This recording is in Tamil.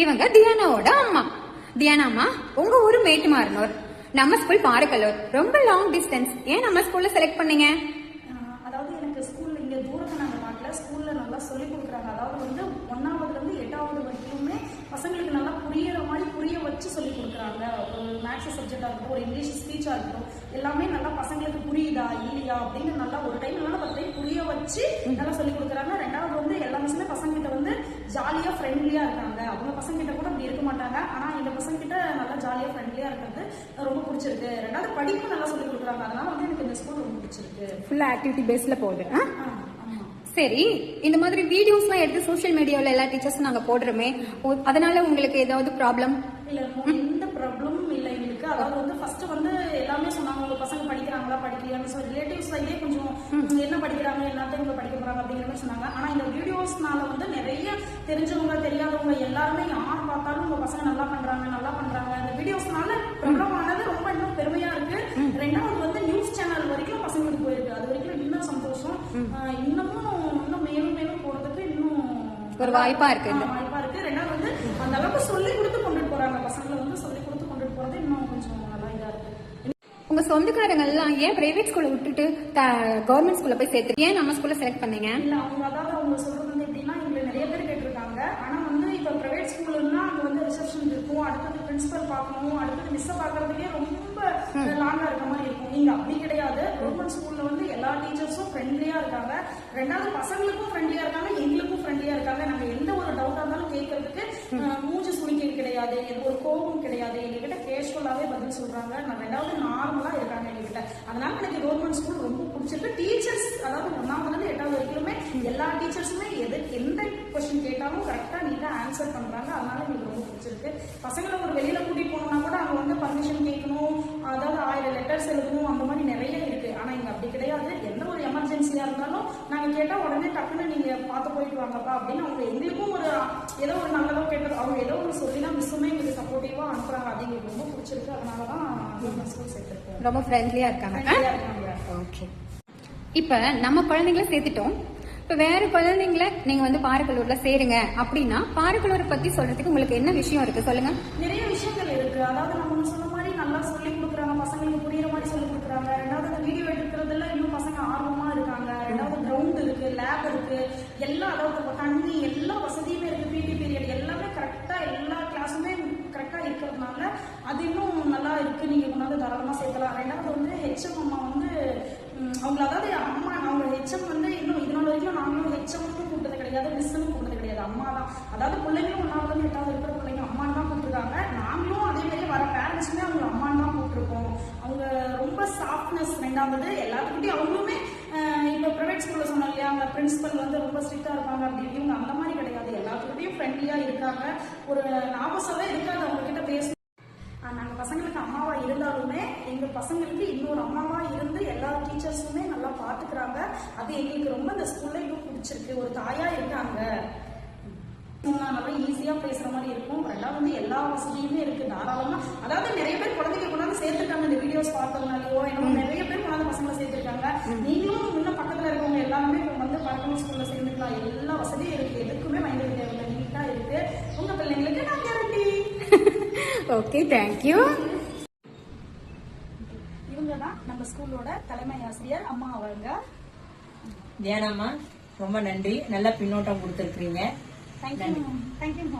இவங்க தியானாவோட அம்மா. தியானா அம்மா, உங்க ஊரு மேட்டுமாறனூர், நம்ம ஸ்கூல் பாரக்கல்லூர், ரொம்ப லாங் டிஸ்டன்ஸ். ஏன் நம்ம ஸ்கூல்ல செலக்ட் பண்ணீங்க? அதாவது எனக்கு ஸ்கூல்ல இங்க தூரத்தை நாங்கள் பார்க்கல, ஸ்கூல்ல நல்லா சொல்லி கொடுக்குறாங்க. அதாவது வந்து 1ஆவதுல இருந்து 8ஆவது வரைக்குமே பசங்களுக்கு நல்லா புரியுற மாதிரி புரிய வச்சு சொல்லி கொடுக்குறாங்க. ஒரு மேக்ஸ் சப்ஜெக்டா இருக்கட்டும், ஒரு இங்கிலீஷ் ஸ்பீச்சா இருக்கட்டும், எல்லாமே நல்லா பசங்களுக்கு புரியுதா இல்லையா அப்படின்னு நல்லா ஒரு டைம் இல்லைனா 10 டைம் புரிய வச்சு நல்லா சொல்லி கொடுக்குறாங்க. 2வது வந்து எல்லா மிஸ்ஸுமே பசங்கிட்ட வந்து ஜாலியா ஃப்ரெண்ட்லியா இருக்காங்க. அவங்க பசங்கிட்ட கூட அப்படி இருக்க மாட்டாங்க, ஆனா இந்த பசங்கிட்ட நல்லா ஜாலியா ஃப்ரெண்ட்லியா இருக்கிறது ரொம்ப பிடிச்சிருக்கு. 2வது படிப்பு நல்லா சொல்லி கொடுக்குறாங்க. அதனால வந்து எனக்கு இந்த ஸ்கூல் ரொம்ப பிடிச்சிருக்கு. ஃபுல்லா ஆக்டிவிட்டி பேஸ்ல போகுது. சரி, இந்த மாதிரி வீடியோஸ்லாம் எடுத்து சோஷியல் மீடியாவில் எல்லா டீச்சர்ஸும் நாங்கள் போடுறோமே, அதனால உங்களுக்கு ஏதாவது ப்ராப்ளம்? இல்ல, எந்த ப்ராப்ளமும் இல்லை எங்களுக்கு. அதாவது வந்து ஃபர்ஸ்ட் வந்து எல்லாமே சொன்னாங்க, உங்க பசங்க படிக்கிறாங்களா படிக்கலையான்னு. ஸோ ரிலேட்டிவ்ஸ் சைடே கொஞ்சம் என்ன படிக்கிறாங்க, எல்லாத்தையும் இவங்க படிக்க போறாங்க அப்படிங்கிற மாதிரி சொன்னாங்க. ஆனா இந்த வீடியோஸ்னால வந்து நிறைய தெரிஞ்சவங்க தெரியாதவங்க எல்லாருமே யார் பார்த்தாலும் உங்க பசங்க நல்லா பண்றாங்க நல்லா பண்றாங்க. இந்த வீடியோஸ்னால பிரபலமானது ரொம்ப இன்னும் பெருமையா இருக்கு. 2வது வந்து நியூஸ் சேனல் வரைக்கும் பசங்களுக்கு போயிருக்கு. அது வரைக்கும் இன்னும் சந்தோஷம். இன்னும் மேலும் மேலும் போறதுக்கு இன்னும் ஒரு வாய்ப்பா இருக்கு. 2வது வந்து அந்த அளவுக்கு சொல்லி கொடுத்து கொண்டுட்டு போறாங்க. பசங்களை வந்து சொல்லி கொடுத்து கொண்டுட்டு போறது இன்னும் கொஞ்சம் நல்லா இதா இருக்கு. உங்க சொந்தக்காரங்க எல்லாம் ஏன் பிரைவேட் ஸ்கூல்ல விட்டுட்டு கவர்மெண்ட் ஸ்கூல்ல போய் சேர்த்து ஏன் நம்ம ஸ்கூல்ல செலக்ட் பண்ணீங்க? இல்ல, அவங்க சொல்றது வந்து எப்படின்னா, இங்க நிறைய பேர் கேட்டிருக்காங்க. ஆனா வந்து இப்ப பிரைவேட் ஸ்கூல்னா அங்க வந்து ரிசப்ஷன் இருக்கும், அடுத்தது பிரின்சிபல் பார்க்கணும், அடுத்தது மிஸ்ஸை பாக்குறதுக்கே ரொம்ப லாங்கா இருக்க மாதிரி இருக்கும். இங்க அப்படி கிடையாது. கவர்மெண்ட் ஸ்கூல்ல வந்து எல்லா டீச்சர்ஸும் ஃப்ரெண்ட்லியா இருக்காங்க. 2வது பசங்களுக்கும் ஃப்ரெண்ட்லியா இருக்காங்க, எங்களுக்கும் ஃப்ரெண்ட்லியா இருக்காங்க. நாங்க எந்த ஒரு டவுட்டா இருந்தாலும் கேட்கறதுக்கு மூஞ்சி சுழிக்க கிடையாது, ஒரு கோபம் கிடையாது. எங்ககிட்ட கேஷுவலாவே பதில் சொல்றாங்க. 2வது நார்மலா இருக்காங்க எங்ககிட்ட. அதனால எனக்கு கவர்மெண்ட் ஸ்கூல் ரொம்ப பிடிச்சிருக்கு. டீச்சர்ஸ், அதாவது 1ஆவதுல இருந்து 8வது வரைக்குமே எல்லா டீச்சர்ஸுமே எந்த கொஸ்டின் கேட்டாலும் கரெக்டா நீட்டா ஆன்சர் பண்றாங்க. அதனால எனக்கு ரொம்ப பிடிச்சிருக்கு. பசங்களை ஒரு வெளியில கூட்டிட்டு போனோம்னா கூட அங்க வந்து பர்மிஷன் கேட்கணும், அதாவது 1000 லெட்டர்ஸ் எழுதணும், அந்த மாதிரி நிறைய இருக்கு. ஆனா இங்க அப்படி கிடையாது. எந்த ஒரு எமர்ஜென்சியா இருந்தாலும் நாங்க கேட்டா உடனே டக்குன்னு நீங்க பார்த்து போயிட்டு வாங்கப்பா அப்படின்னு அவங்க எங்களுக்கும் ஒரு ஏதோ ஒரு நல்லதோ கேட்டது அவங்க ஏதோ ஒரு சொல்லிதான் மிஸ்ஸுமே எங்களுக்கு சப்போர்ட்டிவா அனுப்புறாங்க. அது எங்களுக்கு ரொம்ப பிடிச்சிருக்கு. அதனாலதான் ஸ்கூல் சேர்த்திருக்கோம். ரொம்ப ஃப்ரெண்ட்லியா இருக்காங்க. ஓகே, இப்ப நம்ம குழந்தைங்களை சேர்த்துட்டோம். இப்ப வேற குழந்தைங்களை நீங்க வந்து பாரக்கல்லூர்ல சேருங்க அப்படின்னா பாரக்கல்லூரை பத்தி சொல்றதுக்கு உங்களுக்கு என்ன விஷயம் இருக்கு சொல்லுங்க. நிறைய விஷயங்கள் இருக்கு. அதாவது நம்ம சொன்ன மாதிரி நல்லா சொல்லி கொடுக்குறாங்க, பசங்களுக்கு புரியுற மாதிரி சொல்லி கொடுக்குறாங்க. 2வது அந்த வீடியோ எடுக்கிறதுல இன்னும் பசங்க ஆர்வமா இருக்காங்க. 2வது கிரவுண்ட் இருக்கு, லேப் இருக்கு, எல்லாம் அதாவது தண்ணி எல்லா வசதியுமே இருக்கு. பிடி பீரியட் எல்லாமே கரெக்டா, எல்லா கிளாஸுமே கரெக்டா இருக்கிறதுனால அது இன்னும் நல்லா இருக்கு. நீங்க கொண்டாந்து தாராளமா சேர்க்கலாம். 2வது வந்து ஹெச்எம் அம்மா வந்து அவங்க, அதாவது அம்மா, அவங்க ஹெச்எம் வந்து இன்னும் இதனால வரைக்கும் நாங்களும் ஹெச்எம்னு கூப்பிட்டது கிடையாது, மிஸ்ஸுன்னு கூப்பிட்டது கிடையாது, அம்மா தான். அதாவது பிள்ளைங்களும் 1ஆவதுல இருந்து 8வது இருக்கிற பிள்ளைங்க அம்மான்னு தான் கூப்பிட்டுருக்காங்க. நாங்களும் அதே மாதிரி வர பேரண்ட்ஸுமே அவங்க அம்மான்னு தான் கூப்பிட்டுருக்கோம். அவங்க ரொம்ப சாஃப்ட்னஸ். 2வது எல்லாத்துக்கிட்டையும் அவங்களுமே இப்ப பிரைவேட் ஸ்கூல்ல சொன்னோம் இல்லையா, அவங்க பிரின்சிபல் வந்து ரொம்ப ஸ்ட்ரிக்டா இருப்பாங்க அப்படி இவங்க அந்த மாதிரி கிடையாது. எல்லாத்துக்கிட்டையும் ஃப்ரெண்ட்லியா இருக்காங்க. ஒரு நாபசமே இருக்காது அவங்க கிட்ட பேச. நாங்கள் பசங்களுக்கு அம்மாவா இருந்தாலுமே எங்க பசங்களுக்கு இன்னொரு அம்மாவா இருந்து எல்லா டீச்சர்ஸுமே நல்லா பாத்துக்கிறாங்க. அது எங்களுக்கு ரொம்ப இந்த ஸ்கூல்ல இன்னும் பிடிச்சிருக்கு. ஒரு தாயா இருக்காங்க. நல்லா ஈஸியா பேசுற மாதிரி இருக்கும். 2வது வந்து எல்லா வசதியுமே இருக்கு தாராளமா. அதாவது நிறைய பேர் குழந்தைங்க கொண்டாந்து சேர்த்துருக்காங்க. இந்த வீடியோஸ் பார்த்ததுனாலயோ என்னமோ நிறைய பேர் கொண்டாந்து பசங்களை சேர்த்திருக்காங்க. நீங்களும் இன்னும் பக்கத்துல இருக்கவங்க எல்லாருமே வந்து பாரக்கல்லூர் ஸ்கூல்ல சேர்ந்துக்கலாம். எல்லா வசதியும் இருக்கு, எதுக்குமே பயந்துக்க தேவையில்லை, நீட்டா இருக்கு. உங்க பிள்ளைங்களுக்கு நான் கேரண்டி. Okay, thank you. இவங்க தான் நம்ம ஸ்கூலோட தலைமை ஆசிரியர் அம்மா. அவங்க தியானம்மா, ரொம்ப நன்றி. நல்ல பின்னோட்டம் கொடுத்துருக்கீங்க. தேங்க்யூ.